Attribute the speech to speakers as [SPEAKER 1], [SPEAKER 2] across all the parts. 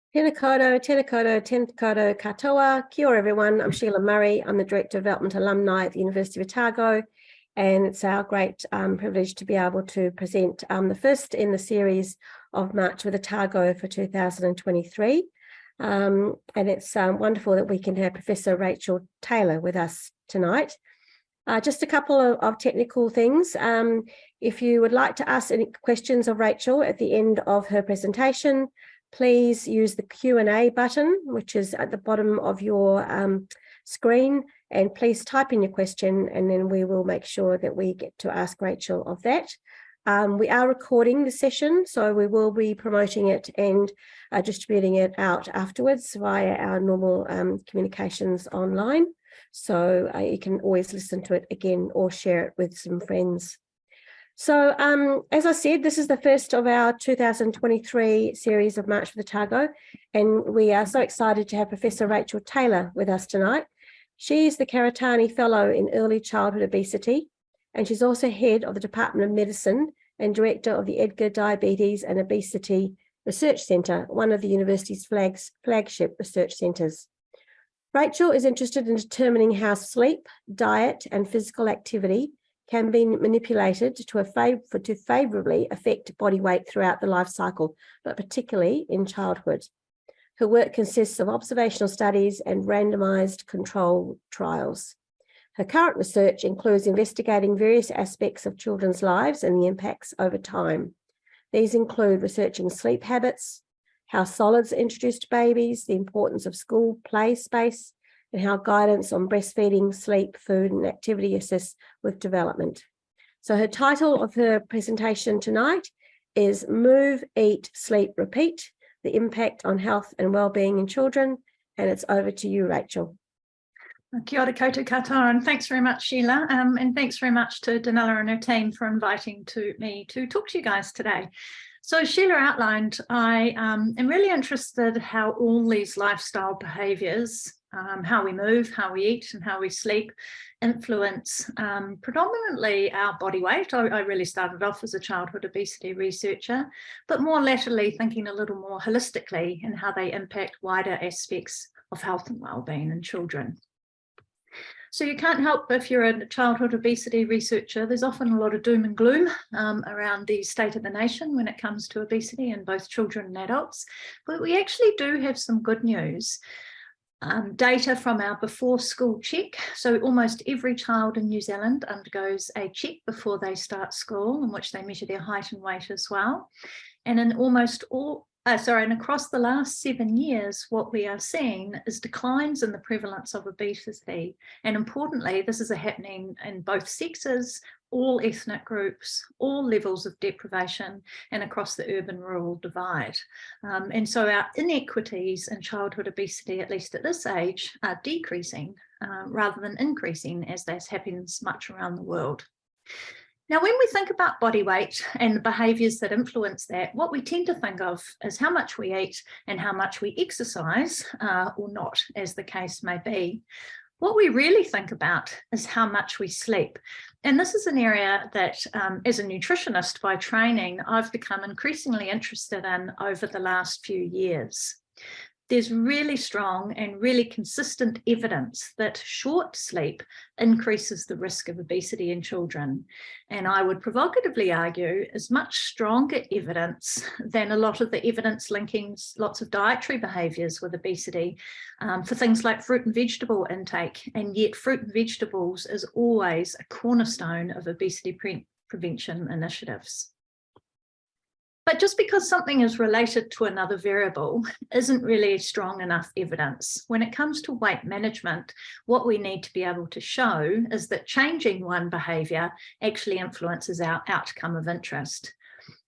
[SPEAKER 1] Tēnā koutou, tēnā koutou, tēnā koutou katoa. Kia ora, everyone. I'm Sheila Murray. I'm the Director of Development Alumni at the University of Otago, and it's our great privilege to be able to present the first in the series of March with Otago for 2023. And it's wonderful that we can have Professor Rachael Taylor with us tonight. Just a couple of technical things. If you would like to ask any questions of Rachael at the end of her presentation, please use the Q&A button, which is at the bottom of your screen, and please type in your question, and then we will make sure that we get to ask Rachael of that. We are recording the session, so we will be promoting it and distributing it out afterwards via our normal communications online. So you can always listen to it again or share it with some friends. So as I said, this is the first of our 2023 series of March with Otago, and we are so excited to have Professor Rachael Taylor with us tonight. She is the Karatani Fellow in Early Childhood Obesity, and she's also head of the Department of Medicine and director of the Edgar Diabetes and Obesity Research Centre, one of the university's flagship research centres. Rachael is interested in determining how sleep, diet, and physical activity can be manipulated to favourably affect body weight throughout the life cycle, but particularly in childhood. Her work consists of observational studies and randomised control trials. Her current research includes investigating various aspects of children's lives and the impacts over time. These include researching sleep habits, how solids are introduced to babies, the importance of school play space, and how guidance on breastfeeding, sleep, food, and activity assists with development. So her title of her presentation tonight is Move, Eat, Sleep, Repeat, the Impact on Health and Wellbeing in Children. And it's over to you, Rachael.
[SPEAKER 2] Kia ora koutou katoa, and thanks very much, Sheila, and thanks very much to Danella and her team for inviting me to talk to you guys today. So as Sheila outlined, I am really interested in how all these lifestyle behaviours, how we move, how we eat, and how we sleep, influence predominantly our body weight. I really started off as a childhood obesity researcher, but more latterly thinking a little more holistically in how they impact wider aspects of health and wellbeing in children. So you can't help, if you're a childhood obesity researcher, there's often a lot of doom and gloom around the state of the nation when it comes to obesity in both children and adults. But we actually do have some good news. Data from our before school check. So almost every child in New Zealand undergoes a check before they start school, in which they measure their height and weight as well. And in almost all and across the last 7 years, what we are seeing is declines in the prevalence of obesity. And importantly, this is happening in both sexes, all ethnic groups, all levels of deprivation, and across the urban-rural divide. And so our inequities in childhood obesity, at least at this age, are decreasing rather than increasing, as this happens much around the world. Now, when we think about body weight and the behaviours that influence that, what we tend to think of is how much we eat and how much we exercise or not, as the case may be. What we really think about is how much we sleep. And this is an area that, as a nutritionist by training, I've become increasingly interested in over the last few years. There's really strong and really consistent evidence that short sleep increases the risk of obesity in children. And I would provocatively argue is much stronger evidence than a lot of the evidence linking lots of dietary behaviours with obesity for things like fruit and vegetable intake. And yet fruit and vegetables is always a cornerstone of obesity prevention initiatives. But just because something is related to another variable isn't really strong enough evidence. When it comes to weight management, what we need to be able to show is that changing one behaviour actually influences our outcome of interest.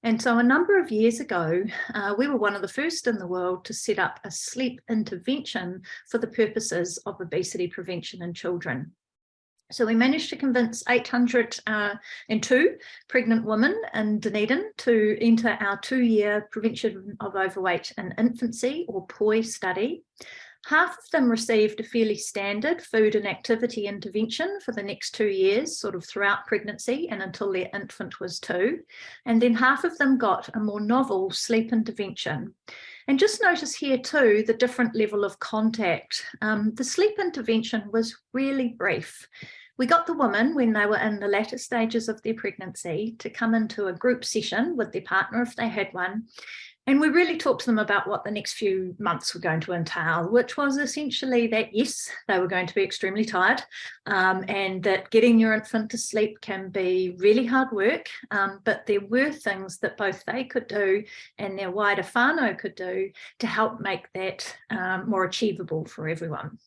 [SPEAKER 2] And so a number of years ago, we were one of the first in the world to set up a sleep intervention for the purposes of obesity prevention in children. So we managed to convince 802 pregnant women in Dunedin to enter our 2-year Prevention of Overweight in Infancy, or POI study. Half of them received a fairly standard food and activity intervention for the next 2 years, sort of throughout pregnancy and until their infant was 2. And then half of them got a more novel sleep intervention. And just notice here too, the different level of contact. The sleep intervention was really brief. We got the women when they were in the latter stages of their pregnancy to come into a group session with their partner if they had one. And we really talked to them about what the next few months were going to entail, which was essentially that, yes, they were going to be extremely tired, and that getting your infant to sleep can be really hard work, but there were things that both they could do and their wider whānau could do to help make that more achievable for everyone.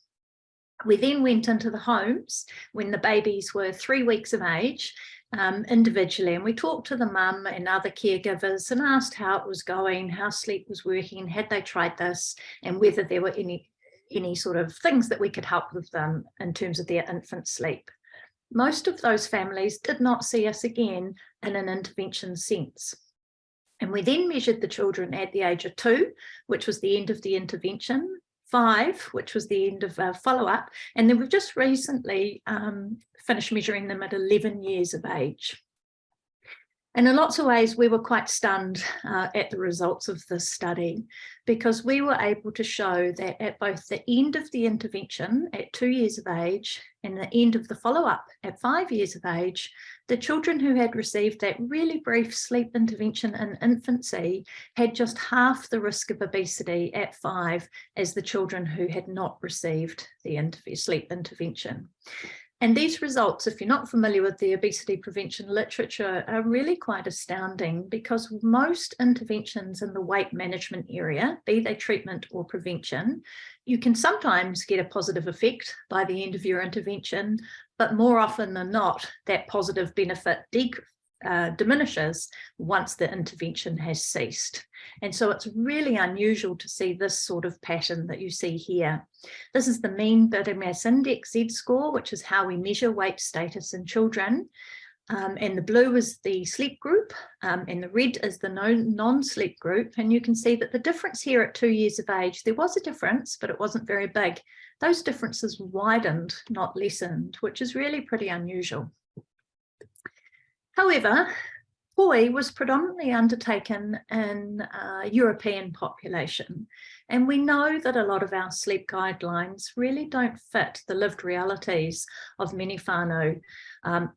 [SPEAKER 2] We then went into the homes when the babies were 3 weeks of age, individually, and we talked to the mum and other caregivers and asked how it was going, how sleep was working, had they tried this, and whether there were any sort of things that we could help with them in terms of their infant sleep. Most of those families did not see us again in an intervention sense. And we then measured the children at the age of 2, which was the end of the intervention, 5, which was the end of follow-up, and then we've just recently finished measuring them at 11 years of age. And in lots of ways, we were quite stunned at the results of this study, because we were able to show that at both the end of the intervention at 2 years of age and the end of the follow-up at 5 years of age, the children who had received that really brief sleep intervention in infancy had just half the risk of obesity at 5 as the children who had not received the sleep intervention. And these results, if you're not familiar with the obesity prevention literature, are really quite astounding, because most interventions in the weight management area, be they treatment or prevention, you can sometimes get a positive effect by the end of your intervention, but more often than not, that positive benefit diminishes once the intervention has ceased. And so it's really unusual to see this sort of pattern that you see here. This is the mean body mass index Z-score, which is how we measure weight status in children. And the blue is the sleep group, and the red is the non-sleep group. And you can see that the difference here at 2 years of age, there was a difference, but it wasn't very big. Those differences widened, not lessened, which is really pretty unusual. However, POI was predominantly undertaken in a European population, and we know that a lot of our sleep guidelines really don't fit the lived realities of many whānau.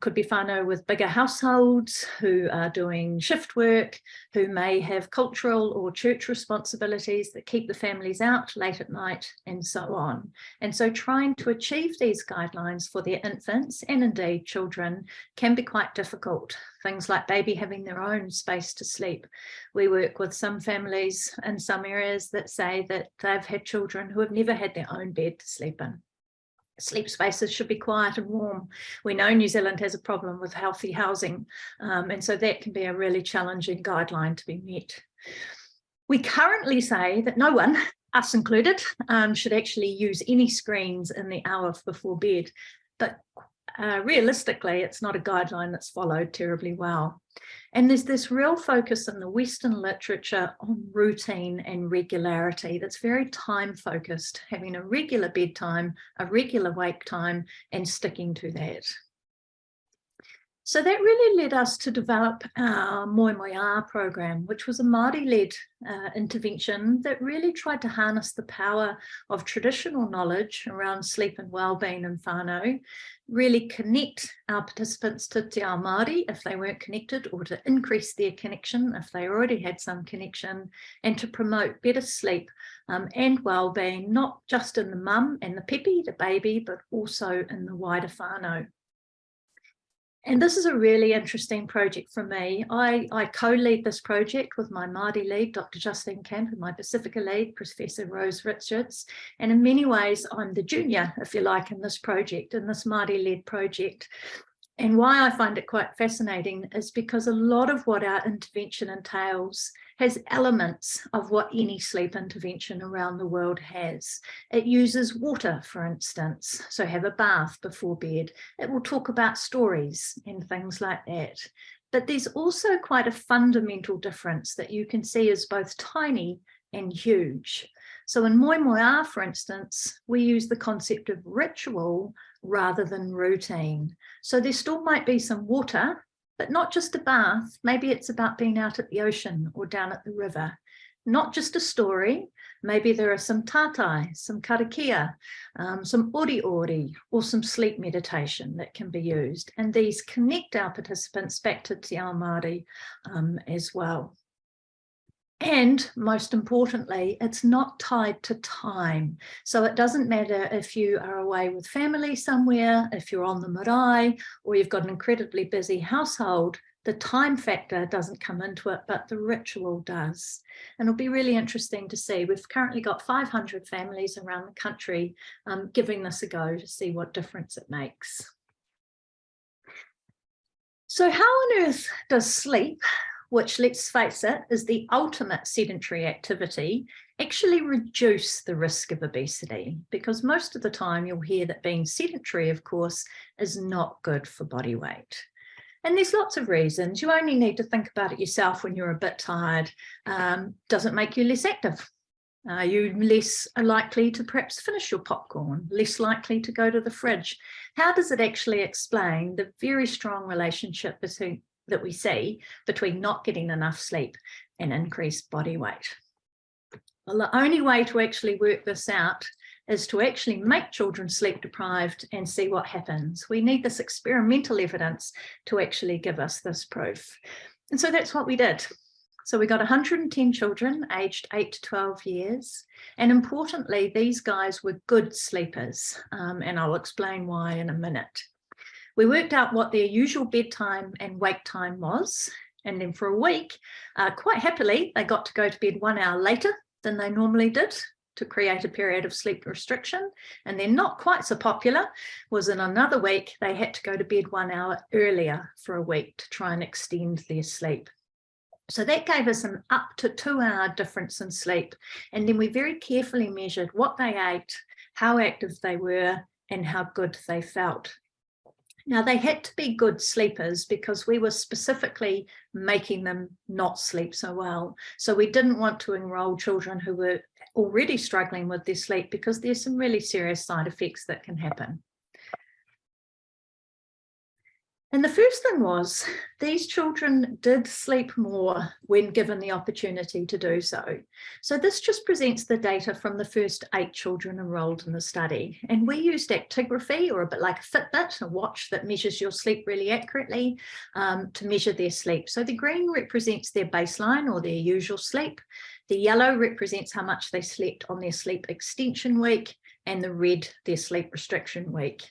[SPEAKER 2] Could be whānau with bigger households who are doing shift work, who may have cultural or church responsibilities that keep the families out late at night, and so on. And so trying to achieve these guidelines for their infants and indeed children can be quite difficult. Things like baby having their own space to sleep. We work with some families in some areas that say that they've had children who have never had their own bed to sleep in. Sleep spaces should be quiet and warm. We know New Zealand has a problem with healthy housing, and so that can be a really challenging guideline to be met. We currently say that no one, us included, should actually use any screens in the hour before bed, but realistically, it's not a guideline that's followed terribly well. And there's this real focus in the Western literature on routine and regularity that's very time focused, having a regular bedtime, a regular wake time, and sticking to that. So that really led us to develop our Moi Moia program, which was a Māori-led intervention that really tried to harness the power of traditional knowledge around sleep and wellbeing in whānau, really connect our participants to Te Ao Māori if they weren't connected, or to increase their connection if they already had some connection, and to promote better sleep and wellbeing, not just in the mum and the pepe, the baby, but also in the wider whānau. And this is a really interesting project for me. I co-lead this project with my Māori lead, Dr. Justine Camp, and my Pacifica lead, Professor Rose Richards. And in many ways, I'm the junior, if you like, in this project, in this Māori-led project. And why I find it quite fascinating is because a lot of what our intervention entails has elements of what any sleep intervention around the world has. It uses water, for instance, so have a bath before bed. It will talk about stories and things like that. But there's also quite a fundamental difference that you can see as both tiny and huge. So in Moi Moia, for instance, we use the concept of ritual rather than routine. So there still might be some water, but not just a bath. Maybe it's about being out at the ocean or down at the river. not just a story. Maybe there are some tatai, some karakia, some ori, or some sleep meditation that can be used. And these connect our participants back to Te Ao Māori as well. And most importantly, it's not tied to time. So it doesn't matter if you are away with family somewhere, if you're on the marae, or you've got an incredibly busy household. The time factor doesn't come into it, but the ritual does. And it'll be really interesting to see. We've currently got 500 families around the country giving this a go to see what difference it makes. So how on earth does sleep, which, let's face it, is the ultimate sedentary activity, actually reduce the risk of obesity? Because most of the time you'll hear that being sedentary, of course, is not good for body weight. And there's lots of reasons. You only need to think about it yourself when you're a bit tired. Doesn't make you less active. Are you less likely to perhaps finish your popcorn, less likely to go to the fridge? How does it actually explain the very strong relationship that we see between not getting enough sleep and increased body weight? Well, the only way to actually work this out is to actually make children sleep deprived and see what happens. We need this experimental evidence to actually give us this proof. And so that's what we did. So we got 110 children aged 8 to 12 years. And importantly, these guys were good sleepers. And I'll explain why in a minute. We worked out what their usual bedtime and wake time was. And then for a week, quite happily, they got to go to bed 1 hour later than they normally did, to create a period of sleep restriction. And then not quite so popular was in another week, they had to go to bed 1 hour earlier for a week to try and extend their sleep. So that gave us an up to 2 hour difference in sleep. And then we very carefully measured what they ate, how active they were, and how good they felt. Now, they had to be good sleepers because we were specifically making them not sleep so well. So we didn't want to enroll children who were already struggling with their sleep, because there's some really serious side effects that can happen. And the first thing was, these children did sleep more when given the opportunity to do so. So this just presents the data from the first 8 children enrolled in the study. And we used actigraphy, or a bit like a Fitbit, a watch that measures your sleep really accurately, to measure their sleep. So the green represents their baseline or their usual sleep. The yellow represents how much they slept on their sleep extension week, and the red, their sleep restriction week.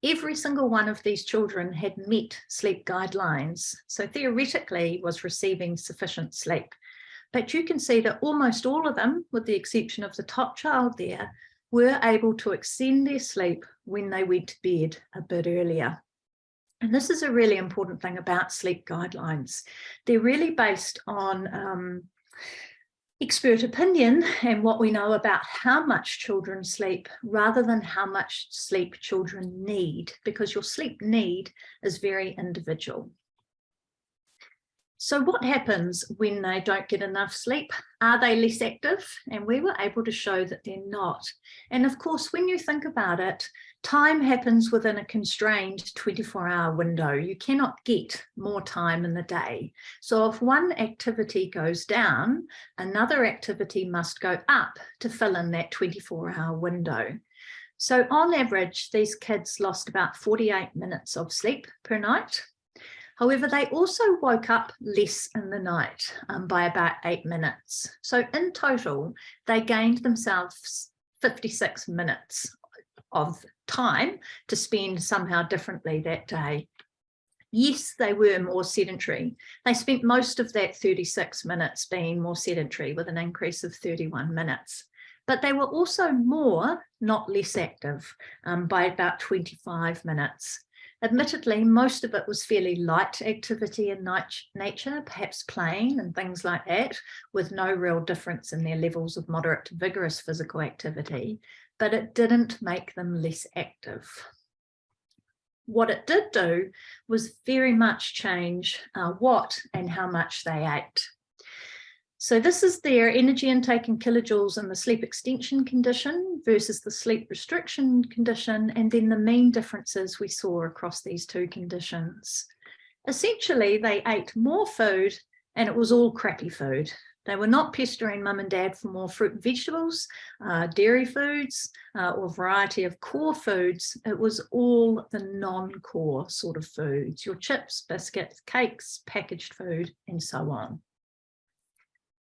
[SPEAKER 2] Every single one of these children had met sleep guidelines, so theoretically was receiving sufficient sleep. But you can see that almost all of them, with the exception of the top child there, were able to extend their sleep when they went to bed a bit earlier. And this is a really important thing about sleep guidelines. They're really based on expert opinion and what we know about how much children sleep, rather than how much sleep children need, because your sleep need is very individual. So what happens when they don't get enough sleep? Are they less active? And we were able to show that they're not. And of course, when you think about it, time happens within a constrained 24-hour window. You cannot get more time in the day. So if one activity goes down, another activity must go up to fill in that 24-hour window. So on average, these kids lost about 48 minutes of sleep per night. However, they also woke up less in the night by about 8 minutes. So in total, they gained themselves 56 minutes of time to spend somehow differently that day. Yes, they were more sedentary. They spent most of that 36 minutes being more sedentary, with an increase of 31 minutes. But they were also more, not less active, by about 25 minutes. Admittedly, most of it was fairly light activity in nature, perhaps playing and things like that, with no real difference in their levels of moderate to vigorous physical activity, but it didn't make them less active. What it did do was very much change what and how much they ate. So this is their energy intake in kilojoules in the sleep extension condition versus the sleep restriction condition, and then the mean differences we saw across these two conditions. Essentially, they ate more food, and it was all crappy food. They were not pestering mum and dad for more fruit and vegetables, dairy foods, or a variety of core foods. It was all the non-core sort of foods, your chips, biscuits, cakes, packaged food, and so on.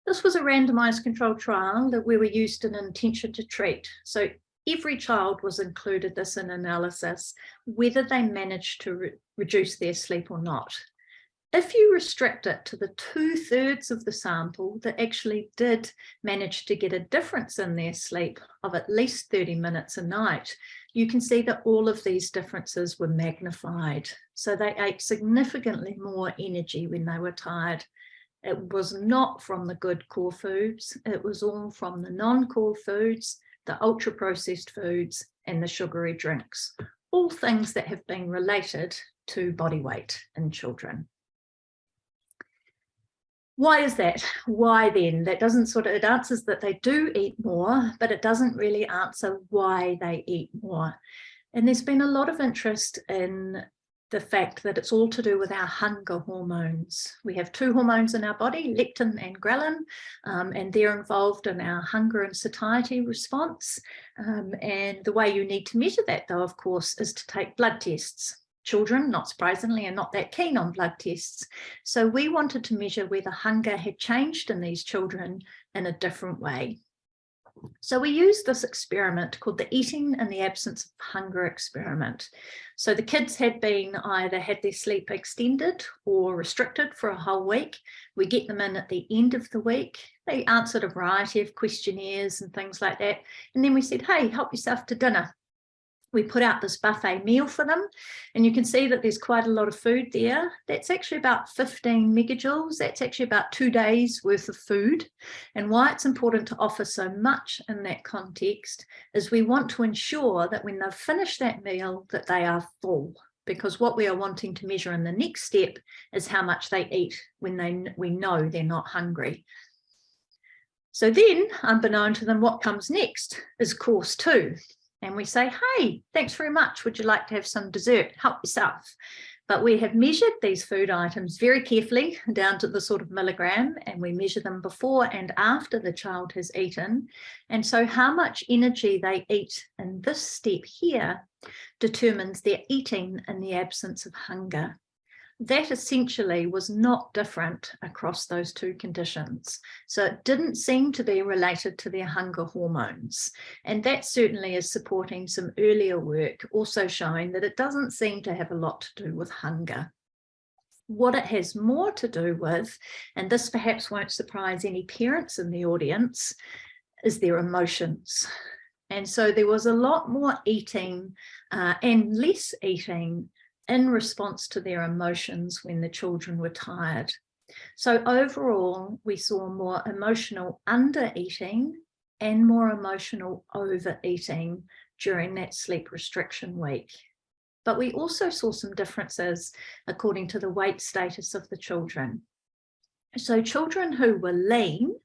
[SPEAKER 2] This was a randomized controlled trial that we were used an intention to treat. So every child was included this in analysis, whether they managed to reduce their sleep or not. If you restrict it to the 2/3 of the sample that actually did manage to get a difference in their sleep of at least 30 minutes a night, you can see that all of these differences were magnified. So they ate significantly more energy when they were tired. It was not from the good core foods. It was all from the non-core foods, the ultra-processed foods, and the sugary drinks, all things that have been related to body weight in children. Why is that? Why then? That doesn't it answers that they do eat more, but it doesn't really answer why they eat more. And there's been a lot of interest in the fact that it's all to do with our hunger hormones. We have two hormones in our body, leptin and ghrelin, and they're involved in our hunger and satiety response. And the way you need to measure that, though, of course, is to take blood tests. Children, not surprisingly, are not that keen on blood tests. So we wanted to measure whether hunger had changed in these children in a different way. So we used this experiment called the eating in the absence of hunger experiment. So the kids had been either had their sleep extended or restricted for a whole week. We get them in at the end of the week. They answered a variety of questionnaires and things like that. And then we said, hey, help yourself to dinner. We put out this buffet meal for them, and you can see that there's quite a lot of food there. That's actually about 15 megajoules. That's actually about 2 days worth of food. And why it's important to offer so much in that context is we want to ensure that when they've finished that meal, that they are full, because what we are wanting to measure in the next step is how much they eat when we know they're not hungry. So then, unbeknown to them, what comes next is course 2. And we say, hey, thanks very much. Would you like to have some dessert? Help yourself. But we have measured these food items very carefully down to the sort of milligram, and we measure them before and after the child has eaten. And so how much energy they eat in this step here determines their eating in the absence of hunger. That essentially was not different across those two conditions. So it didn't seem to be related to their hunger hormones. And that certainly is supporting some earlier work, also showing that it doesn't seem to have a lot to do with hunger. What it has more to do with, and this perhaps won't surprise any parents in the audience, is their emotions. And so there was a lot more eating and less eating in response to their emotions when the children were tired. So overall, we saw more emotional under-eating and more emotional overeating during that sleep restriction week. But we also saw some differences according to the weight status of the children. So children who were lean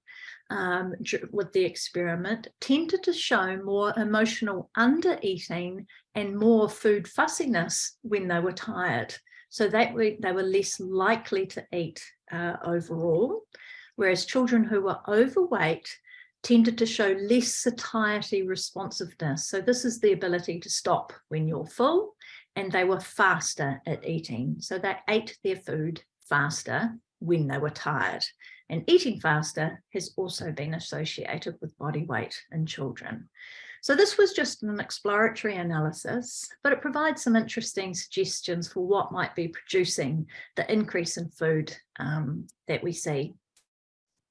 [SPEAKER 2] with the experiment tended to show more emotional under-eating and more food fussiness when they were tired. So that they were less likely to eat overall, whereas children who were overweight tended to show less satiety responsiveness. So this is the ability to stop when you're full, and they were faster at eating. So they ate their food faster when they were tired. And eating faster has also been associated with body weight in children. So this was just an exploratory analysis, but it provides some interesting suggestions for what might be producing the increase in food that we see.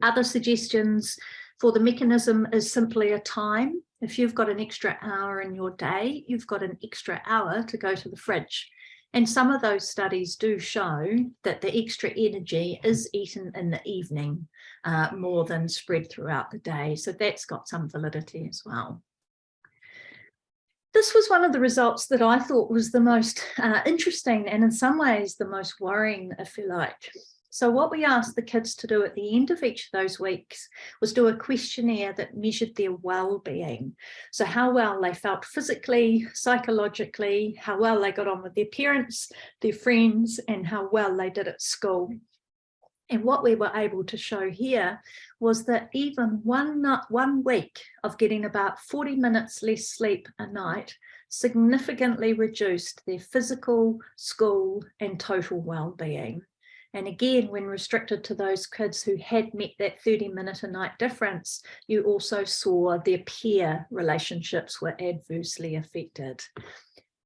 [SPEAKER 2] Other suggestions for the mechanism is simply a time. If you've got an extra hour in your day, you've got an extra hour to go to the fridge. And some of those studies do show that the extra energy is eaten in the evening more than spread throughout the day. So that's got some validity as well. This was one of the results that I thought was the most interesting and in some ways the most worrying, if you like. So what we asked the kids to do at the end of each of those weeks was do a questionnaire that measured their well-being. So how well they felt physically, psychologically, how well they got on with their parents, their friends, and how well they did at school. And what we were able to show here was that even one week of getting about 40 minutes less sleep a night significantly reduced their physical, school, and total well-being. And again, when restricted to those kids who had met that 30-minute a night difference, you also saw their peer relationships were adversely affected.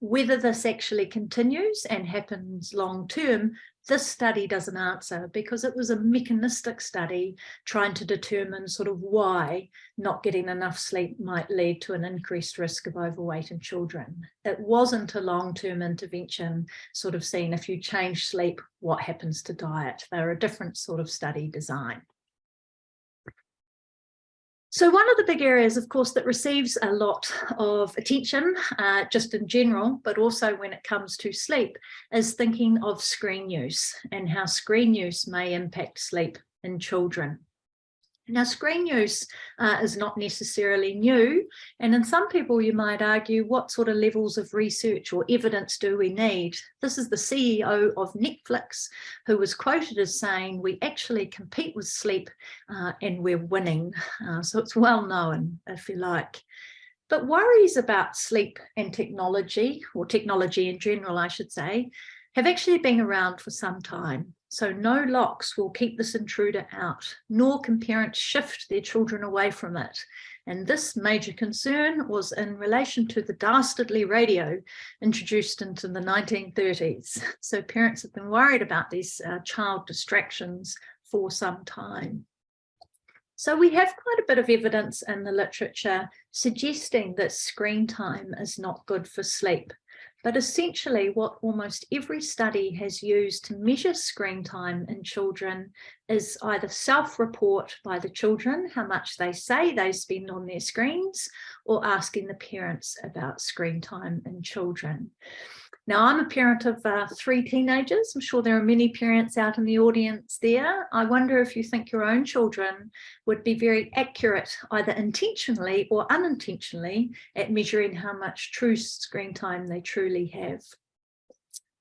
[SPEAKER 2] Whether this actually continues and happens long term, this study doesn't answer, because it was a mechanistic study trying to determine sort of why not getting enough sleep might lead to an increased risk of overweight in children. It wasn't a long-term intervention, sort of seeing if you change sleep, what happens to diet. They're a different sort of study design. So one of the big areas, of course, that receives a lot of attention, just in general, but also when it comes to sleep, is thinking of screen use and how screen use may impact sleep in children. Now, screen use is not necessarily new, and in some people you might argue, what sort of levels of research or evidence do we need? This is the CEO of Netflix, who was quoted as saying, we actually compete with sleep and we're winning. So it's well known, if you like. But worries about sleep and technology, or technology in general, I should say, have actually been around for some time. So no locks will keep this intruder out, nor can parents shift their children away from it. And this major concern was in relation to the dastardly radio introduced into the 1930s. So parents have been worried about these child distractions for some time. So we have quite a bit of evidence in the literature suggesting that screen time is not good for sleep. But essentially what almost every study has used to measure screen time in children is either self-report by the children, how much they say they spend on their screens, or asking the parents about screen time in children. Now, I'm a parent of 3 teenagers. I'm sure there are many parents out in the audience there. I wonder if you think your own children would be very accurate, either intentionally or unintentionally, at measuring how much true screen time they truly have.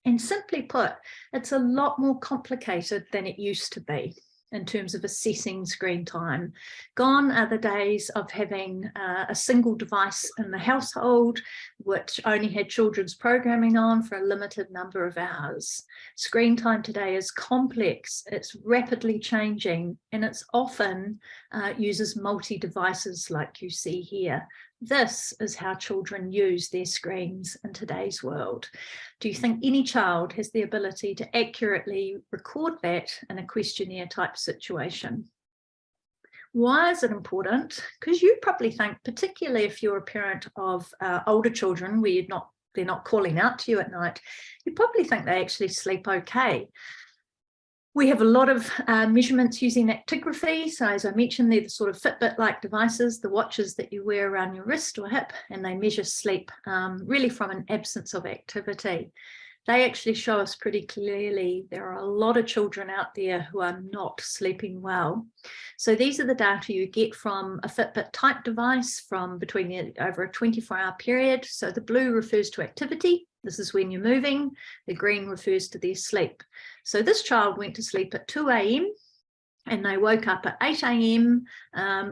[SPEAKER 2] And simply put, it's a lot more complicated than it used to be in terms of assessing screen time. Gone are the days of having a single device in the household, which only had children's programming on for a limited number of hours. Screen time today is complex, it's rapidly changing, and it's often uses multi-devices like you see here. This is how children use their screens in today's world. Do you think any child has the ability to accurately record that in a questionnaire type situation? Why is it important? Because you probably think, particularly if you're a parent of older children where they're not calling out to you at night, you probably think they actually sleep okay. We have a lot of measurements using actigraphy. So as I mentioned, they're the sort of Fitbit-like devices, the watches that you wear around your wrist or hip, and they measure sleep really from an absence of activity. They actually show us pretty clearly there are a lot of children out there who are not sleeping well. So these are the data you get from a Fitbit type device from over a 24-hour period. So the blue refers to activity. This is when you're moving. The green refers to their sleep. So this child went to sleep at 2 a.m. and they woke up at 8 a.m.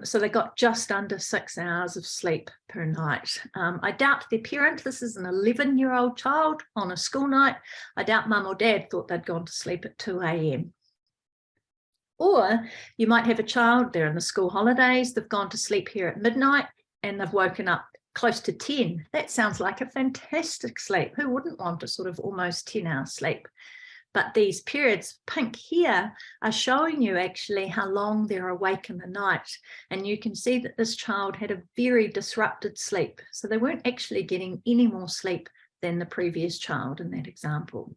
[SPEAKER 2] So they got just under 6 hours of sleep per night. I doubt their parent, this is an 11-year-old child on a school night, I doubt mum or dad thought they'd gone to sleep at 2 a.m. Or you might have a child, they're in the school holidays, they've gone to sleep here at midnight and they've woken up close to 10. That sounds like a fantastic sleep. Who wouldn't want a sort of almost 10-hour sleep? But these periods, pink here, are showing you actually how long they're awake in the night. And you can see that this child had a very disrupted sleep. So they weren't actually getting any more sleep than the previous child in that example.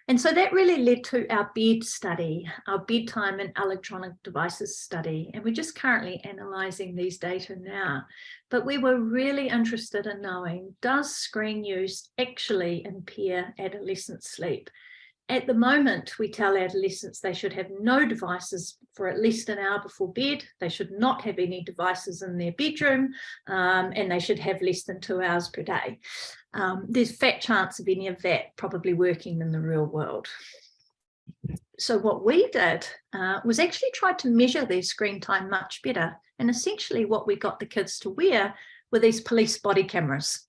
[SPEAKER 2] And so that really led to our bed study, our bedtime and electronic devices study. And we're just currently analysing these data now. But we were really interested in knowing, does screen use actually impair adolescent sleep? At the moment, we tell adolescents they should have no devices for at least an hour before bed. They should not have any devices in their bedroom, and they should have less than 2 hours per day. There's fat chance of any of that probably working in the real world. So what we did was actually try to measure their screen time much better. And essentially what we got the kids to wear were these police body cameras.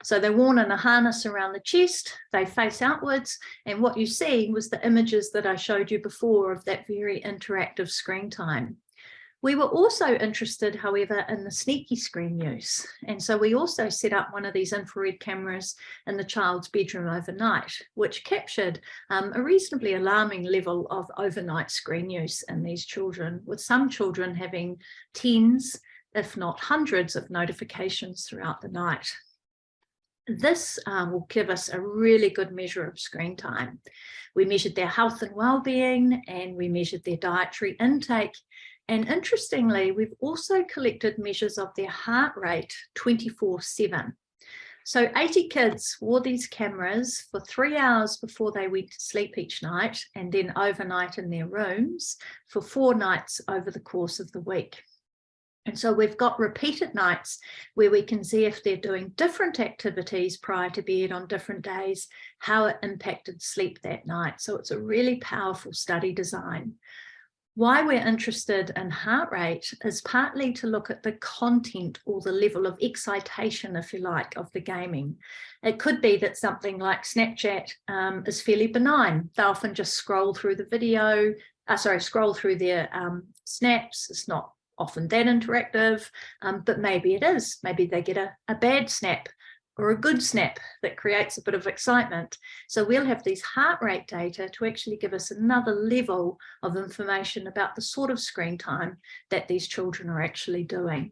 [SPEAKER 2] So they're worn in a harness around the chest, they face outwards, and what you see was the images that I showed you before of that very interactive screen time. We were also interested, however, in the sneaky screen use. And so we also set up one of these infrared cameras in the child's bedroom overnight, which captured a reasonably alarming level of overnight screen use in these children, with some children having tens, if not hundreds, of notifications throughout the night. This will give us a really good measure of screen time. We measured their health and well-being, and we measured their dietary intake. And interestingly, we've also collected measures of their heart rate 24/7. So 80 kids wore these cameras for 3 hours before they went to sleep each night, and then overnight in their rooms for 4 nights over the course of the week. And so we've got repeated nights where we can see if they're doing different activities prior to bed on different days, how it impacted sleep that night. So it's a really powerful study design. Why we're interested in heart rate is partly to look at the content or the level of excitation, if you like, of the gaming. It could be that something like Snapchat is fairly benign. They often just scroll through the video, scroll through their snaps. It's not often that interactive, but maybe it is. Maybe they get a bad snap or a good snap that creates a bit of excitement. So we'll have these heart rate data to actually give us another level of information about the sort of screen time that these children are actually doing.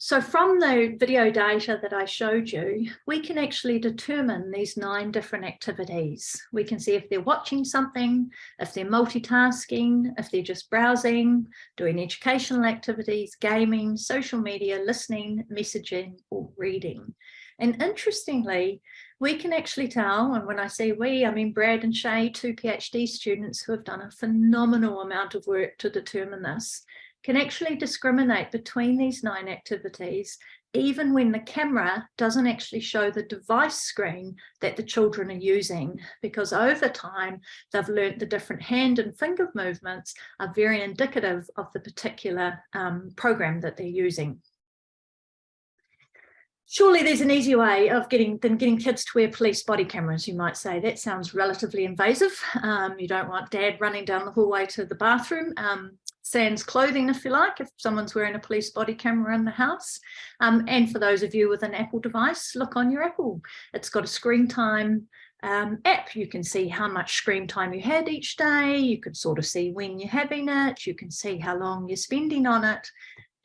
[SPEAKER 2] So from the video data that I showed you, we can actually determine these 9 different activities. We can see if they're watching something, if they're multitasking, if they're just browsing, doing educational activities, gaming, social media, listening, messaging, or reading. And interestingly, we can actually tell, and when I say we, I mean Brad and Shay, 2 PhD students who have done a phenomenal amount of work to determine this, can actually discriminate between these 9 activities, even when the camera doesn't actually show the device screen that the children are using, because over time, they've learned the different hand and finger movements are very indicative of the particular program that they're using. Surely there's an easier way of getting kids to wear police body cameras, you might say. That sounds relatively invasive. You don't want dad running down the hallway to the bathroom. Sans clothing, if you like, if someone's wearing a police body camera in the house. And for those of you with an Apple device, look on your Apple. It's got a screen time app. You can see how much screen time you had each day. You can sort of see when you're having it. You can see how long you're spending on it.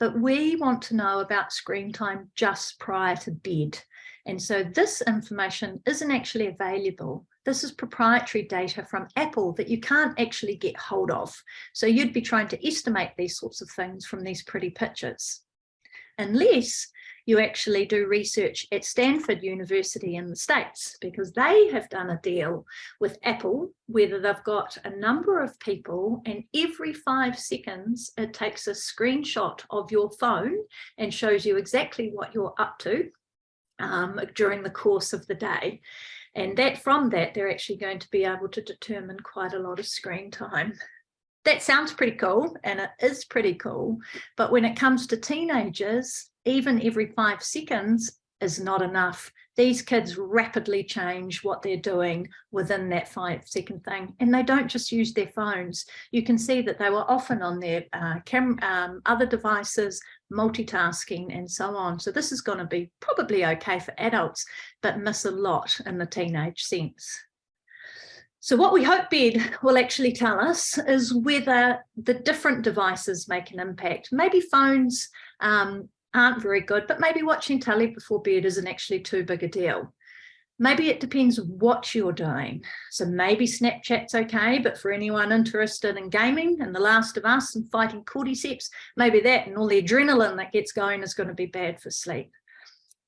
[SPEAKER 2] But we want to know about screen time just prior to bed. And so this information isn't actually available. This is proprietary data from Apple that you can't actually get hold of. So you'd be trying to estimate these sorts of things from these pretty pictures, unless you actually do research at Stanford University in the States, because they have done a deal with Apple where they've got a number of people, and every 5 seconds it takes a screenshot of your phone and shows you exactly what you're up to during the course of the day. And from that, they're actually going to be able to determine quite a lot of screen time. That sounds pretty cool, and it is pretty cool. But when it comes to teenagers, even every 5 seconds is not enough. These kids rapidly change what they're doing within that 5-second thing. And they don't just use their phones. You can see that they were often on their other devices, multitasking and so on. So this is going to be probably okay for adults, but miss a lot in the teenage sense. So what we hope bed will actually tell us is whether the different devices make an impact. Maybe phones aren't very good, but maybe watching telly before bed isn't actually too big a deal. Maybe it depends what you're doing. So maybe Snapchat's okay, but for anyone interested in gaming and The Last of Us and fighting cordyceps, maybe that and all the adrenaline that gets going is going to be bad for sleep.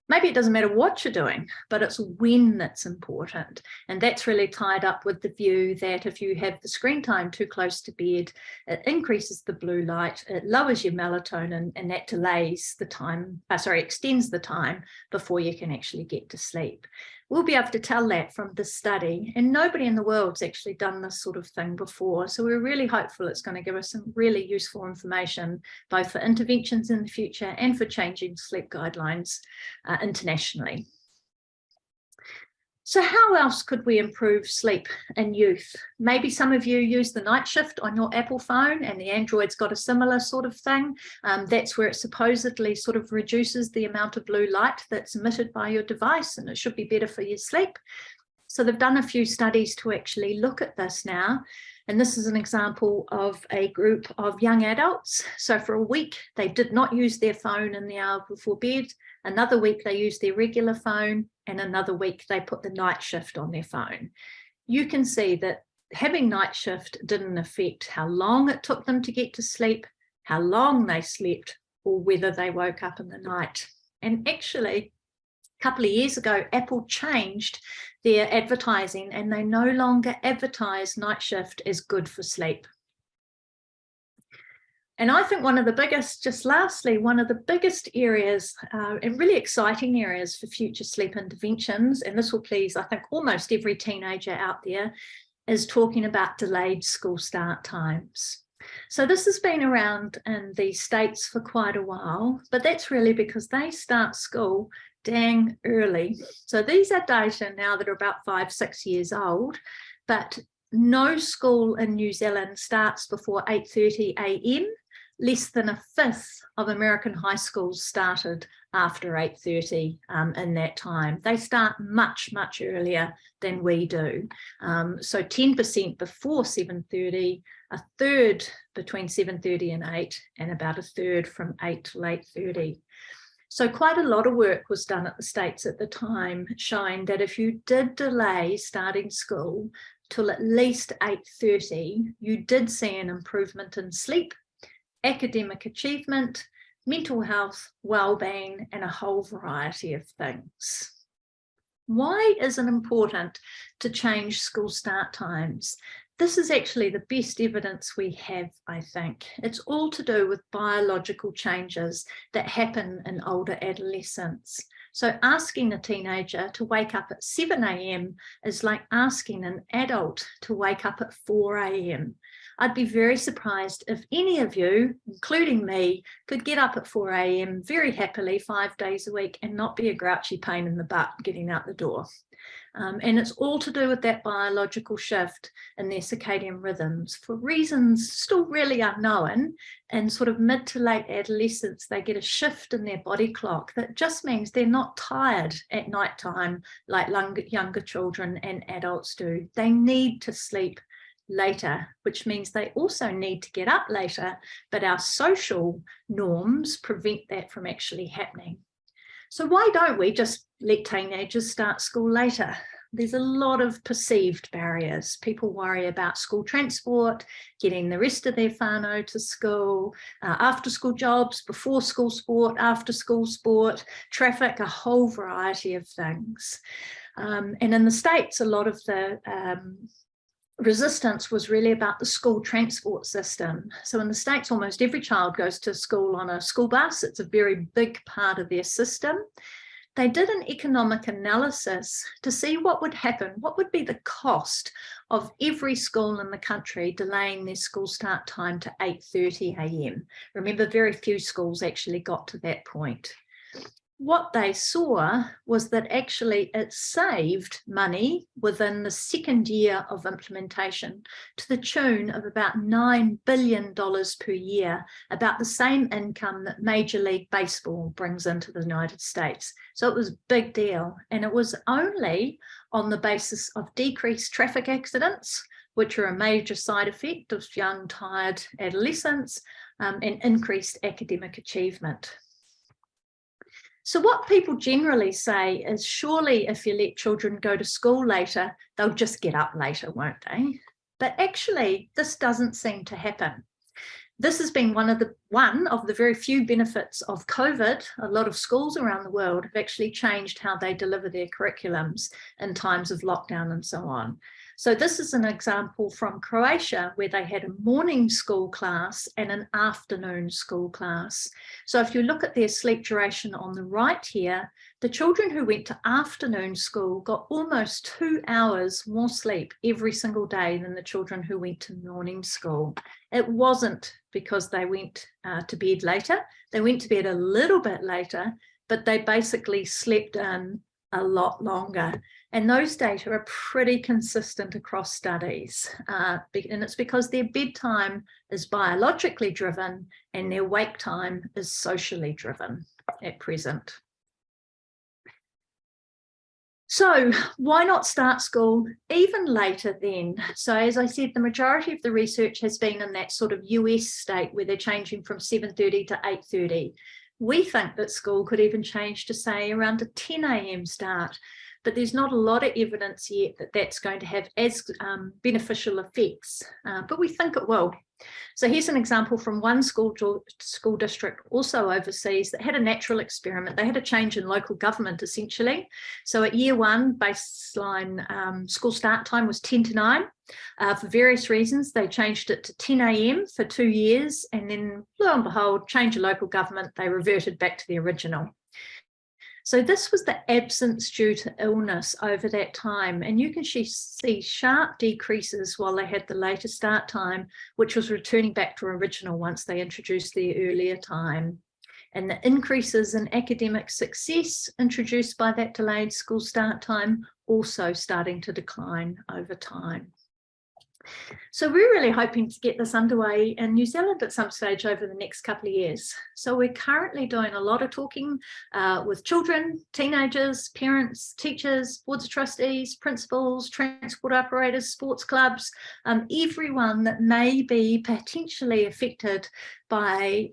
[SPEAKER 2] Maybe it doesn't matter what you're doing, but it's when that's important. And that's really tied up with the view that if you have the screen time too close to bed, it increases the blue light, it lowers your melatonin, and that delays the time, extends the time before you can actually get to sleep. We'll be able to tell that from this study, and nobody in the world's actually done this sort of thing before. So we're really hopeful it's going to give us some really useful information, both for interventions in the future and for changing sleep guidelines internationally. So how else could we improve sleep in youth? Maybe some of you use the night shift on your Apple phone, and the Android's got a similar sort of thing. That's where it supposedly sort of reduces the amount of blue light that's emitted by your device, and it should be better for your sleep. So they've done a few studies to actually look at this now. And this is an example of a group of young adults. So for a week, they did not use their phone in the hour before bed. Another week, they used their regular phone. And another week, they put the night shift on their phone. You can see that having night shift didn't affect how long it took them to get to sleep, how long they slept, or whether they woke up in the night. And actually, a couple of years ago, Apple changed their advertising, and they no longer advertise night shift as good for sleep. And I think one of the biggest, just lastly, one of the biggest areas and really exciting areas for future sleep interventions, and this will please, I think, almost every teenager out there, is talking about delayed school start times. So this has been around in the States for quite a while, but that's really because they start school dang early. So these are data now that are about 5, 6 years old, but no school in New Zealand starts before 8:30 a.m. Less than a fifth of American high schools started after 8:30 in that time. They start much, much earlier than we do. So 10% before 7:30, a third between 7:30 and 8, and about a third from 8 till 8:30. So quite a lot of work was done at the States at the time, showing that if you did delay starting school till at least 8:30, you did see an improvement in sleep, academic achievement, mental health, well-being, and a whole variety of things. Why is it important to change school start times? This is actually the best evidence we have, I think. It's all to do with biological changes that happen in older adolescents. So asking a teenager to wake up at 7 a.m. is like asking an adult to wake up at 4 a.m. I'd be very surprised if any of you, including me, could get up at 4 a.m. very happily 5 days a week and not be a grouchy pain in the butt getting out the door. And it's all to do with that biological shift in their circadian rhythms for reasons still really unknown. And sort of mid to late adolescence, they get a shift in their body clock that just means they're not tired at nighttime like younger children and adults do. They need to sleep later, which means they also need to get up later, but our social norms prevent that from actually happening. So why don't we just let teenagers start school later? There's a lot of perceived barriers. People worry about school transport, getting the rest of their whānau to school, after school jobs, before school sport, after school sport, traffic, a whole variety of things. And in the States, a lot of the resistance was really about the school transport system. So in the States, almost every child goes to school on a school bus. It's a very big part of their system. They did an economic analysis to see what would happen, what would be the cost of every school in the country delaying their school start time to 8:30 a.m. Remember, very few schools actually got to that point. What they saw was that actually it saved money within the second year of implementation to the tune of about $9 billion per year, about the same income that Major League Baseball brings into the United States. So it was a big deal. And it was only on the basis of decreased traffic accidents, which are a major side effect of young, tired adolescents, and increased academic achievement. So what people generally say is, surely if you let children go to school later, they'll just get up later, won't they? But actually, this doesn't seem to happen. This has been one of the very few benefits of COVID. A lot of schools around the world have actually changed how they deliver their curriculums in times of lockdown and so on. So this is an example from Croatia, where they had a morning school class and an afternoon school class. So if you look at their sleep duration on the right here, The children who went to afternoon school got almost 2 hours more sleep every single day than the children who went to morning school. It wasn't because they went to bed later. They went to bed a little bit later, but they basically slept in a lot longer. And those data are pretty consistent across studies. And it's because their bedtime is biologically driven and their wake time is socially driven at present. So why not start school even later then? So as I said, the majority of the research has been in that sort of US state where they're changing from 7:30 to 8:30. We think that school could even change to, say, around a 10 a.m. start, but there's not a lot of evidence yet that that's going to have as beneficial effects, but we think it will. So here's an example from one school district also overseas that had a natural experiment. They had a change in local government, essentially. So at year one, baseline school start time was 10 to 9. For various reasons, they changed it to 10 a.m. for 2 years, and then lo and behold, change of local government, they reverted back to the original. So this was the absence due to illness over that time. And you can see sharp decreases while they had the later start time, which was returning back to original once they introduced the earlier time. And the increases in academic success introduced by that delayed school start time also starting to decline over time. So we're really hoping to get this underway in New Zealand at some stage over the next couple of years. So we're currently doing a lot of talking with children, teenagers, parents, teachers, boards of trustees, principals, transport operators, sports clubs, everyone that may be potentially affected by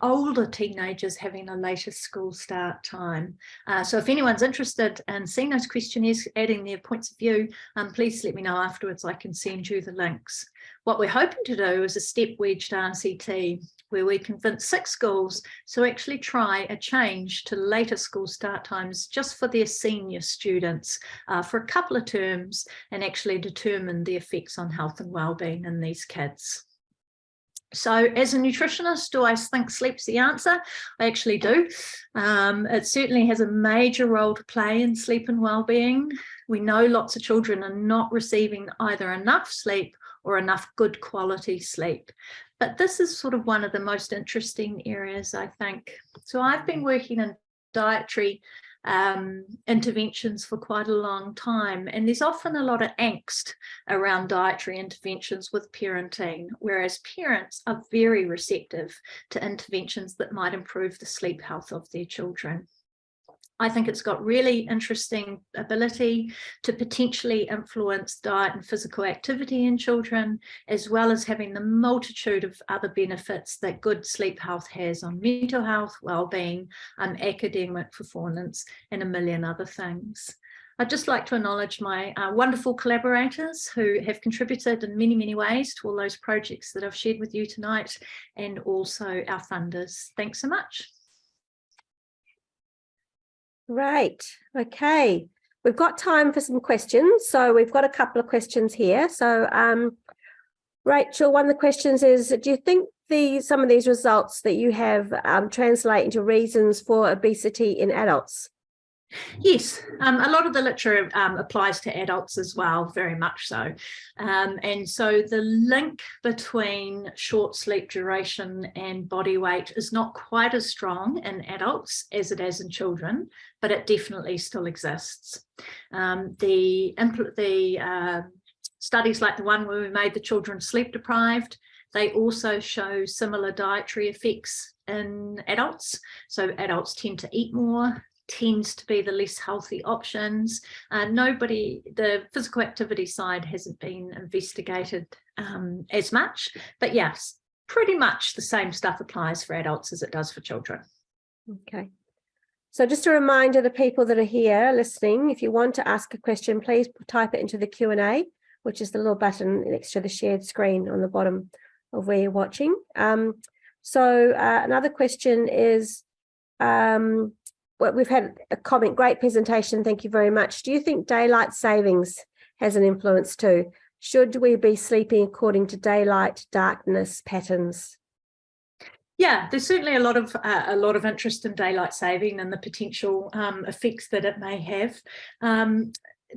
[SPEAKER 2] older teenagers having a later school start time. So if anyone's interested in seeing those questionnaires, adding their points of view, please let me know afterwards. I can send you the links. What we're hoping to do is a step-wedged RCT where we convince 6 schools to actually try a change to later school start times just for their senior students for a couple of terms and actually determine the effects on health and well-being in these kids. So as a nutritionist, do I think sleep's the answer? I actually do. It certainly has a major role to play in sleep and well-being. We know lots of children are not receiving either enough sleep or enough good quality sleep. But this is sort of one of the most interesting areas, I think. So I've been working in dietary interventions for quite a long time, and there's often a lot of angst around dietary interventions with parenting, whereas parents are very receptive to interventions that might improve the sleep health of their children. I think it's got really interesting ability to potentially influence diet and physical activity in children, as well as having the multitude of other benefits that good sleep health has on mental health, well-being, academic performance, and a million other things. I'd just like to acknowledge my wonderful collaborators who have contributed in many, many ways to all those projects that I've shared with you tonight, and also our funders. Thanks so much.
[SPEAKER 1] Right. Okay. We've got time for some questions. So we've got a couple of questions here. So Rachel, one of the questions is, do you think some of these results that you have translate into reasons for obesity in adults?
[SPEAKER 2] Yes, a lot of the literature applies to adults as well, very much so. And so the link between short sleep duration and body weight is not quite as strong in adults as it is in children, but it definitely still exists. The studies like the one where we made the children sleep deprived, they also show similar dietary effects in adults. So adults tend to eat more, tends to be the less healthy options. The physical activity side hasn't been investigated as much, but yes, pretty much the same stuff applies for adults as it does for children.
[SPEAKER 1] Okay. So just a reminder to people that are here listening, if you want to ask a question, please type it into the Q&A, which is the little button next to the shared screen on the bottom of where you're watching. Another question is, well, we've had a comment, great presentation, thank you very much. Do you think daylight savings has an influence too? Should we be sleeping according to daylight darkness patterns?
[SPEAKER 2] Yeah, there's certainly a lot of interest in daylight saving and the potential effects that it may have,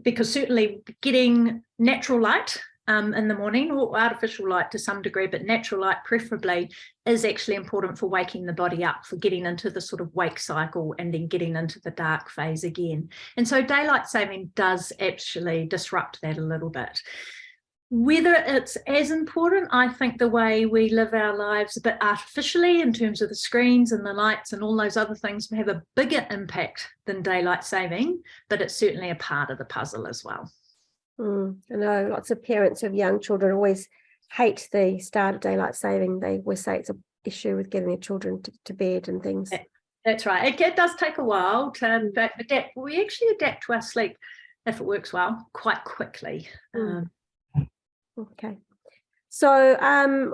[SPEAKER 2] because certainly getting natural light in the morning, or artificial light to some degree, but natural light preferably, is actually important for waking the body up, for getting into the sort of wake cycle and then getting into the dark phase again. And so daylight saving does actually disrupt that a little bit. Whether it's as important, I think the way we live our lives a bit artificially in terms of the screens and the lights and all those other things have a bigger impact than daylight saving, but it's certainly a part of the puzzle as well.
[SPEAKER 1] I know lots of parents of young children always hate the start of daylight saving. They always say it's an issue with getting their children to bed and things.
[SPEAKER 2] That's right. It does take a while to adapt. We actually adapt to our sleep, if it works well, quite quickly.
[SPEAKER 1] Okay. So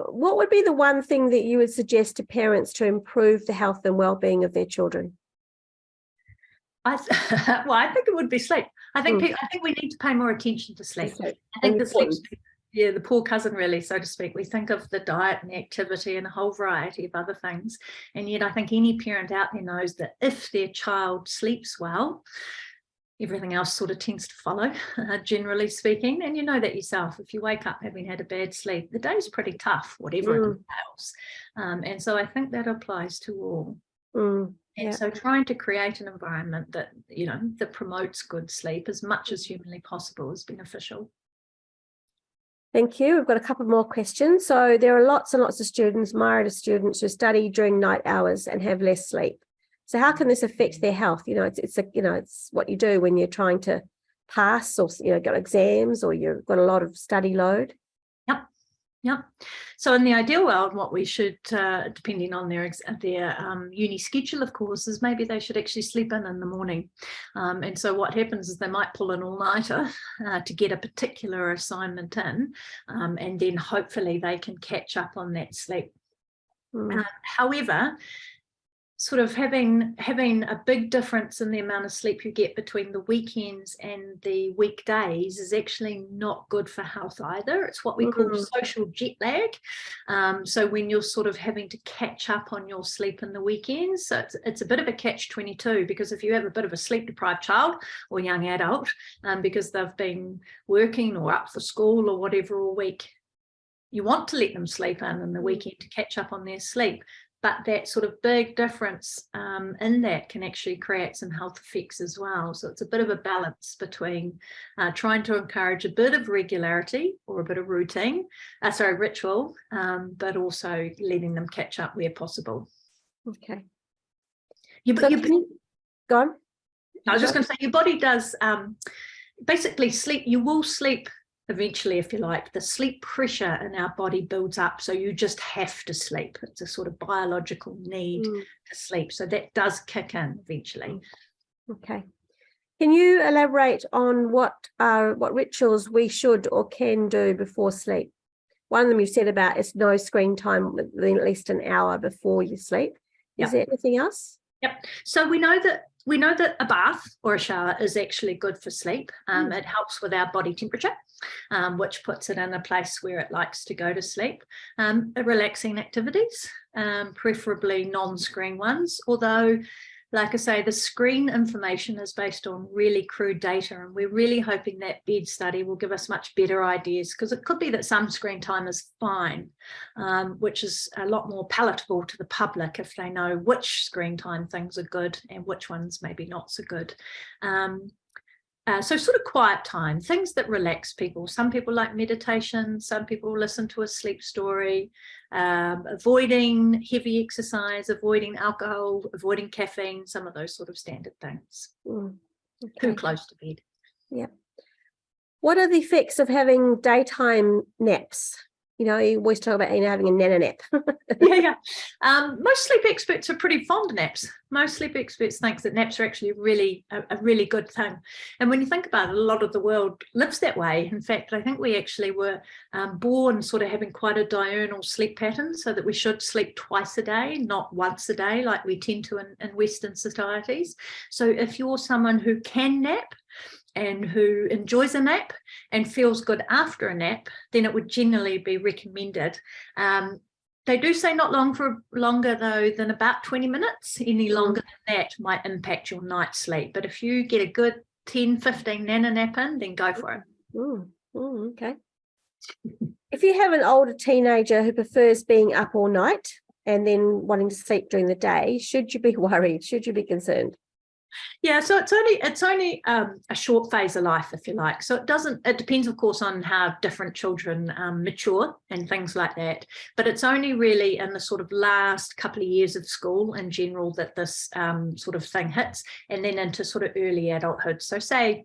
[SPEAKER 1] what would be the one thing that you would suggest to parents to improve the health and well-being of their children?
[SPEAKER 2] I think it would be sleep. I think we need to pay more attention to sleep. I think the sleep, the poor cousin really, so to speak. We think of the diet and the activity and a whole variety of other things. And yet I think any parent out there knows that if their child sleeps well, everything else sort of tends to follow, generally speaking. And you know that yourself. If you wake up having had a bad sleep, the day's pretty tough, whatever it entails. And so I think that applies to all. And so trying to create an environment that, that promotes good sleep as much as humanly possible is beneficial.
[SPEAKER 1] Thank you. We've got a couple more questions. So there are lots and lots of students, Myriad students, who study during night hours and have less sleep. So how can this affect their health? It's what you do when you're trying to pass, or got exams, or you've got a lot of study load.
[SPEAKER 2] Yep. So in the ideal world, what we should, depending on their uni schedule, of course, is maybe they should actually sleep in the morning. And so what happens is they might pull an all-nighter to get a particular assignment in, and then hopefully they can catch up on that sleep. However, sort of having a big difference in the amount of sleep you get between the weekends and the weekdays is actually not good for health either. It's what we call social jet lag. So when you're sort of having to catch up on your sleep in the weekends, so it's a bit of a catch-22, because if you have a bit of a sleep-deprived child or young adult, because they've been working or up for school or whatever all week, you want to let them sleep in the weekend to catch up on their sleep. But that sort of big difference in that can actually create some health effects as well. So it's a bit of a balance between trying to encourage a bit of regularity or a bit of ritual, but also letting them catch up where possible.
[SPEAKER 1] Okay.
[SPEAKER 2] Go on. I was just going to say, your body does basically sleep. You will sleep eventually, if you like. The sleep pressure in our body builds up, so you just have to sleep. It's a sort of biological need to sleep, so that does kick in eventually.
[SPEAKER 1] Okay. Can you elaborate on what rituals we should or can do before sleep? One of them you said about is no screen time within at least an hour before you sleep. Is there anything else? Yep.
[SPEAKER 2] So we know that a bath or a shower is actually good for sleep. It helps with our body temperature, which puts it in a place where it likes to go to sleep. Relaxing activities, preferably non-screen ones, although, like I say, the screen information is based on really crude data, and we're really hoping that bed study will give us much better ideas, because it could be that some screen time is fine, which is a lot more palatable to the public if they know which screen time things are good and which ones maybe not so good. So sort of quiet time, things that relax people. Some people like meditation, some people listen to a sleep story, avoiding heavy exercise, avoiding alcohol, avoiding caffeine, some of those sort of standard things. Too close to bed.
[SPEAKER 1] Yeah. What are the effects of having daytime naps? You always talk about having a nana nap.
[SPEAKER 2] Most sleep experts are pretty fond of naps. Most sleep experts think that naps are actually a really good thing. And when you think about it, a lot of the world lives that way. In fact, I think we actually were born sort of having quite a diurnal sleep pattern, so that we should sleep twice a day, not once a day, like we tend to in Western societies. So if you're someone who can nap and who enjoys a nap and feels good after a nap, then it would generally be recommended. They do say not longer though than about 20 minutes. Any longer than that might impact your night sleep. But if you get a good 10, 15 nana nap in, then go for it.
[SPEAKER 1] Okay. If you have an older teenager who prefers being up all night and then wanting to sleep during the day, should you be worried? Should you be concerned?
[SPEAKER 2] Yeah, so it's only a short phase of life, if you like. So it depends, of course, on how different children mature and things like that. But it's only really in the sort of last couple of years of school in general that this sort of thing hits, and then into sort of early adulthood. So say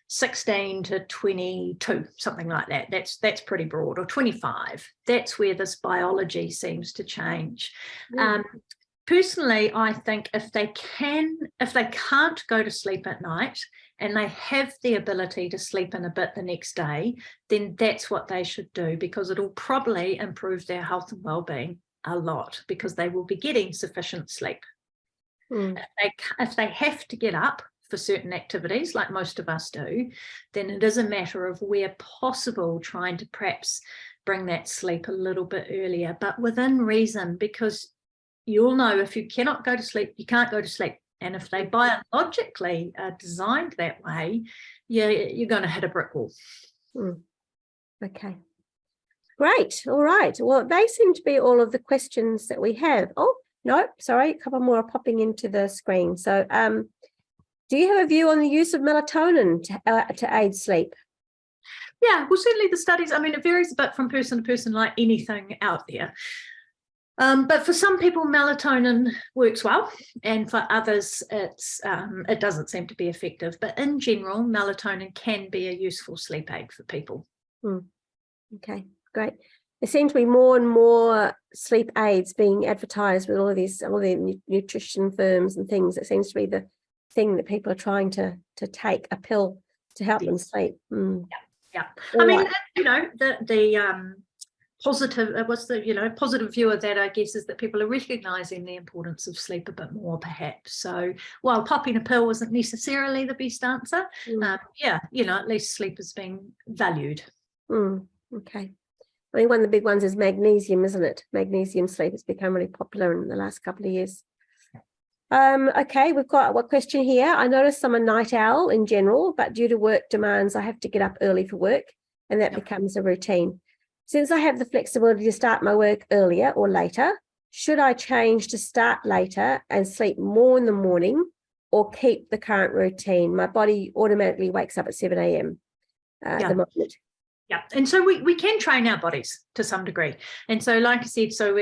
[SPEAKER 2] 16 to 22, something like that. That's pretty broad, or 25. That's where this biology seems to change. Personally, I think if they can't go to sleep at night and they have the ability to sleep in a bit the next day, then that's what they should do, because it'll probably improve their health and well-being a lot, because they will be getting sufficient sleep. If they have to get up for certain activities, like most of us do, then it is a matter of, where possible, trying to perhaps bring that sleep a little bit earlier, but within reason, because you'll know if you cannot go to sleep, you can't go to sleep. And if they biologically are designed that way, you're going to hit a brick wall.
[SPEAKER 1] Okay. Great. All right. Well, they seem to be all of the questions that we have. Oh, no, sorry. A couple more are popping into the screen. So do you have a view on the use of melatonin to aid sleep?
[SPEAKER 2] Yeah, well, certainly the studies, I mean, it varies a bit from person to person, like anything out there. But for some people, melatonin works well, and for others, it doesn't seem to be effective. But in general, melatonin can be a useful sleep aid for people.
[SPEAKER 1] Okay, great. There seem to be more and more sleep aids being advertised with all the nutrition firms and things. It seems to be the thing that people are trying to take, a pill to help them sleep.
[SPEAKER 2] Yeah. I mean, the positive, positive view of that, I guess, is that people are recognizing the importance of sleep a bit more, perhaps. So while popping a pill isn't necessarily the best answer, at least sleep is being valued.
[SPEAKER 1] Okay. I mean, one of the big ones is magnesium, isn't it? Magnesium sleep has become really popular in the last couple of years. Okay, we've got one question here. I notice I'm a night owl in general, but due to work demands, I have to get up early for work, and that becomes a routine. Since I have the flexibility to start my work earlier or later, should I change to start later and sleep more in the morning, or keep the current routine? My body automatically wakes up at 7 a.m. At the moment.
[SPEAKER 2] Yeah, and so we can train our bodies to some degree. And so, like I said, so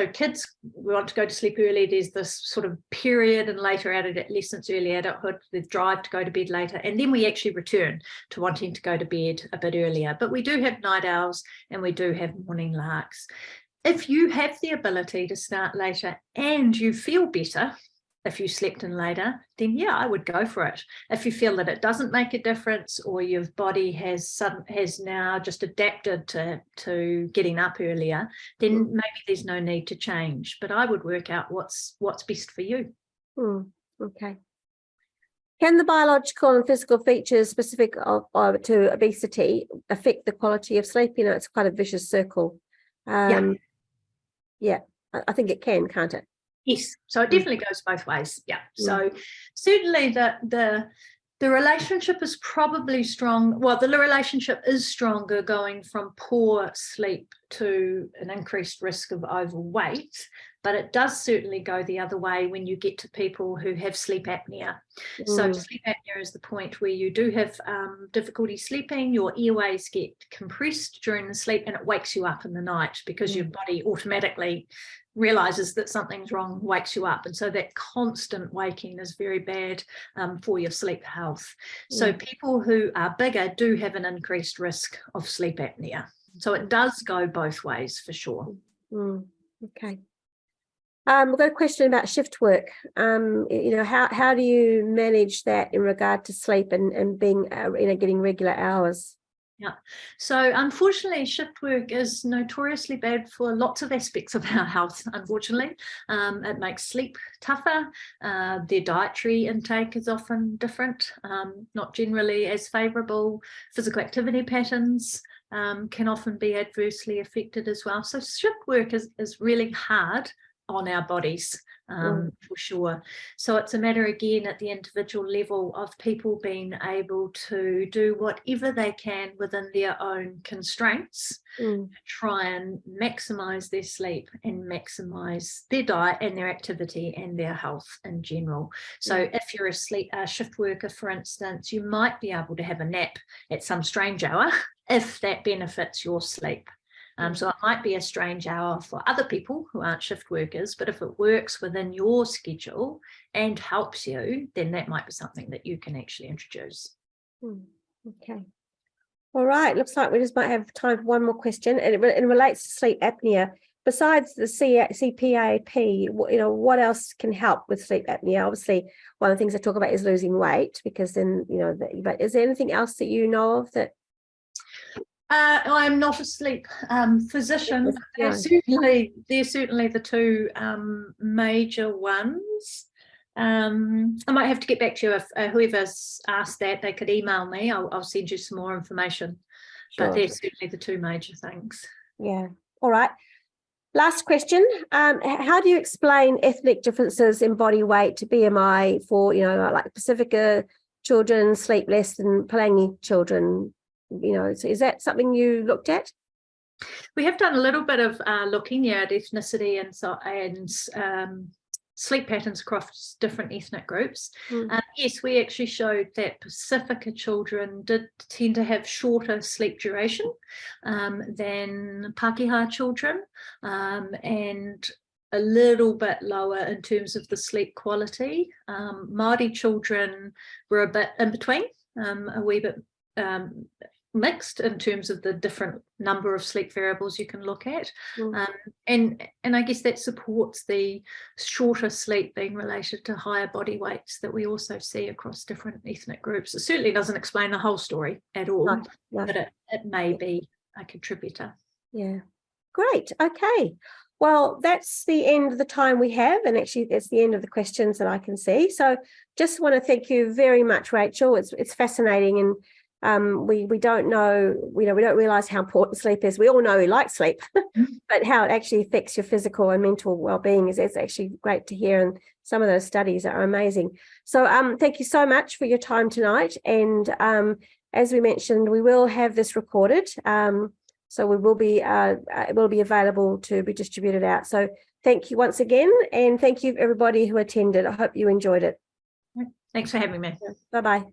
[SPEAKER 2] kids, we want to go to sleep early. There's this sort of period in later adolescence, early adulthood, the drive to go to bed later. And then we actually return to wanting to go to bed a bit earlier. But we do have night owls and we do have morning larks. If you have the ability to start later and you feel better, if you slept in later, then I would go for it. If you feel that it doesn't make a difference, or your body has now just adapted to getting up earlier, then maybe there's no need to change. But I would work out what's best for you.
[SPEAKER 1] Okay. Can the biological and physical features specific to obesity affect the quality of sleep? It's quite a vicious circle. I think it can, can't it?
[SPEAKER 2] Yes, so it definitely goes both ways. Yeah. So certainly the relationship is probably strong. Well, the relationship is stronger going from poor sleep to an increased risk of overweight, but it does certainly go the other way when you get to people who have sleep apnea. So sleep apnea is the point where you do have difficulty sleeping, your airways get compressed during the sleep, and it wakes you up in the night because your body automatically realizes that something's wrong, wakes you up. And so that constant waking is very bad for your sleep health. So people who are bigger do have an increased risk of sleep apnea. So it does go both ways for sure.
[SPEAKER 1] Okay. We've got a question about shift work. How do you manage that in regard to sleep and being, getting regular hours?
[SPEAKER 2] Yeah. So unfortunately, shift work is notoriously bad for lots of aspects of our health, unfortunately. It makes sleep tougher. Their dietary intake is often different, not generally as favourable. Physical activity patterns can often be adversely affected as well. So shift work is really hard on our bodies, for sure. So it's a matter, again, at the individual level of people being able to do whatever they can within their own constraints to try and maximize their sleep and maximize their diet and their activity and their health in general. So if you're a shift worker, for instance, you might be able to have a nap at some strange hour if that benefits your sleep. So it might be a strange hour for other people who aren't shift workers, but if it works within your schedule and helps you, then that might be something that you can actually introduce.
[SPEAKER 1] Okay. All right. Looks like we just might have time for one more question, and it relates to sleep apnea. Besides the CPAP, what else can help with sleep apnea? Obviously, one of the things I talk about is losing weight, because then, but is there anything else that you know of that?
[SPEAKER 2] I'm not a sleep physician. They're certainly the two major ones. I might have to get back to you if whoever's asked that, they could email me. I'll send you some more information. Sure. But they're certainly the two major things.
[SPEAKER 1] Yeah. All right. Last question. How do you explain ethnic differences in body weight to BMI for, like Pacifica children sleep less than Palangi children? So is that something you looked at?
[SPEAKER 2] We have done a little bit of looking at ethnicity and sleep patterns across different ethnic groups. Yes, we actually showed that Pacifica children did tend to have shorter sleep duration than Pākehā children, and a little bit lower in terms of the sleep quality. Māori children were a bit in between, a wee bit mixed in terms of the different number of sleep variables you can look at, and I guess that supports the shorter sleep being related to higher body weights that we also see across different ethnic groups. It certainly doesn't explain the whole story at all, but it may be a contributor.
[SPEAKER 1] Yeah, great. Okay, well, that's the end of the time we have, and actually that's the end of the questions that I can see. So just want to thank you very much, Rachael. It's fascinating, and we don't know, we don't realize how important sleep is. We all know we like sleep, but how it actually affects your physical and mental well-being is actually great to hear, and some of those studies are amazing. So thank you so much for your time tonight, and as we mentioned, we will have this recorded, so we will be it will be available to be distributed out. So thank you once again, and thank you everybody who attended. I hope you enjoyed it.
[SPEAKER 2] Thanks for having me.
[SPEAKER 1] Bye-bye.